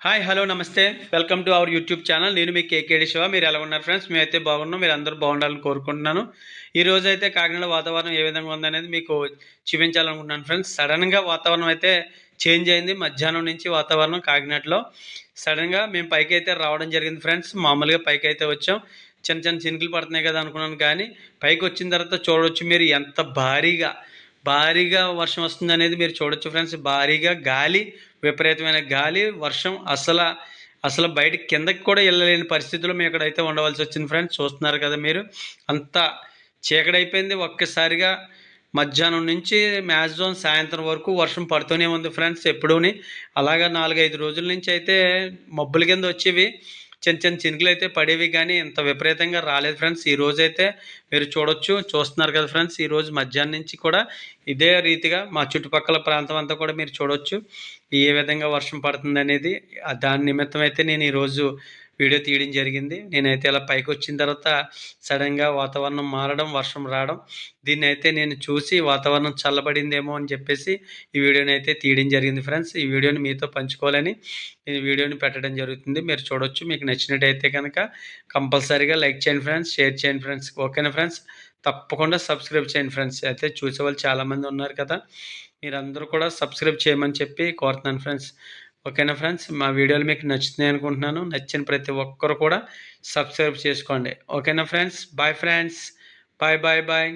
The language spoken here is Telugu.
హాయ్ హలో నమస్తే welcome to our YouTube channel. నేను మీ కేకేడి శివ. మీరు ఎలా ఉన్నారు ఫ్రెండ్స్? మేమైతే బాగున్నాం. మీరు అందరూ బాగుండాలని కోరుకుంటున్నాను. ఈ రోజు అయితే కాకినాడ వాతావరణం ఏ విధంగా ఉందనేది మీకు చూపించాలనుకుంటున్నాను ఫ్రెండ్స్. సడన్గా వాతావరణం అయితే చేంజ్ అయింది. మధ్యాహ్నం నుంచి వాతావరణం కాకినాడలో సడన్గా మేము పైకి అయితే రావడం జరిగింది ఫ్రెండ్స్. మామూలుగా పైకి అయితే వచ్చాం. చిన్న చిన్న చినుకులు పడుతున్నాయి కదా అనుకున్నాను, కానీ పైకి వచ్చిన తర్వాత చూడవచ్చు మీరు ఎంత భారీగా వర్షం వస్తుంది అనేది మీరు చూడొచ్చు ఫ్రెండ్స్. భారీగా గాలి, విపరీతమైన గాలి, వర్షం, అసలు బయట కిందకి కూడా వెళ్ళలేని పరిస్థితుల్లో మేము ఇక్కడైతే ఉండవలసి వచ్చింది ఫ్రెండ్స్. చూస్తున్నారు కదా మీరు, అంత చీకడైపోయింది. ఒక్కసారిగా మధ్యాహ్నం నుంచి మ్యాక్సిమం సాయంత్రం వరకు వర్షం పడుతూనే ఉంది ఫ్రెండ్స్. ఎప్పుడూని అలాగా 4-5 రోజుల నుంచి అయితే మబ్బుల కింద వచ్చేవి, చిన్న చిన్న చినుకులు అయితే పడేవి, కానీ ఇంత విపరీతంగా రాలేదు ఫ్రెండ్స్. ఈ రోజైతే మీరు చూస్తున్నారు కదా ఫ్రెండ్స్. ఈరోజు మధ్యాహ్నం నుంచి కూడా ఇదే రీతిగా మా చుట్టుపక్కల ప్రాంతం అంతా కూడా మీరు చూడవచ్చు ఏ విధంగా వర్షం పడుతుంది అనేది. దాని నిమిత్తం అయితే నేను ఈరోజు వీడియో తీయడం జరిగింది. నేనైతే ఇలా పైకి వచ్చిన తర్వాత సడన్గా వాతావరణం మారడం, వర్షం రావడం, దీన్ని అయితే నేను చూసి వాతావరణం చల్లబడిందేమో అని చెప్పేసి ఈ వీడియోని అయితే తీయడం జరిగింది ఫ్రెండ్స్. ఈ వీడియోని మీతో పంచుకోవాలని నేను వీడియోని పెట్టడం జరుగుతుంది. మీరు చూడొచ్చు. మీకు నచ్చినట్టయితే కనుక కంపల్సరీగా లైక్ చేయండి ఫ్రెండ్స్, షేర్ చేయండి ఫ్రెండ్స్. ఓకేనా ఫ్రెండ్స్? తప్పకుండా సబ్స్క్రైబ్ చేయండి ఫ్రెండ్స్. అయితే చూసేవాళ్ళు చాలామంది ఉన్నారు కదా, మీరందరూ కూడా సబ్స్క్రైబ్ చేయమని చెప్పి కోరుతున్నాను ఫ్రెండ్స్. ఓకేనా ఫ్రెండ్స్? మా వీడియోలు మీకు నచ్చుతున్నాయి అనుకుంటున్నాను. నచ్చిన ప్రతి ఒక్కరు కూడా సబ్స్క్రైబ్ చేసుకోండి. ఓకేనా friends? Bye friends. Bye bye bye.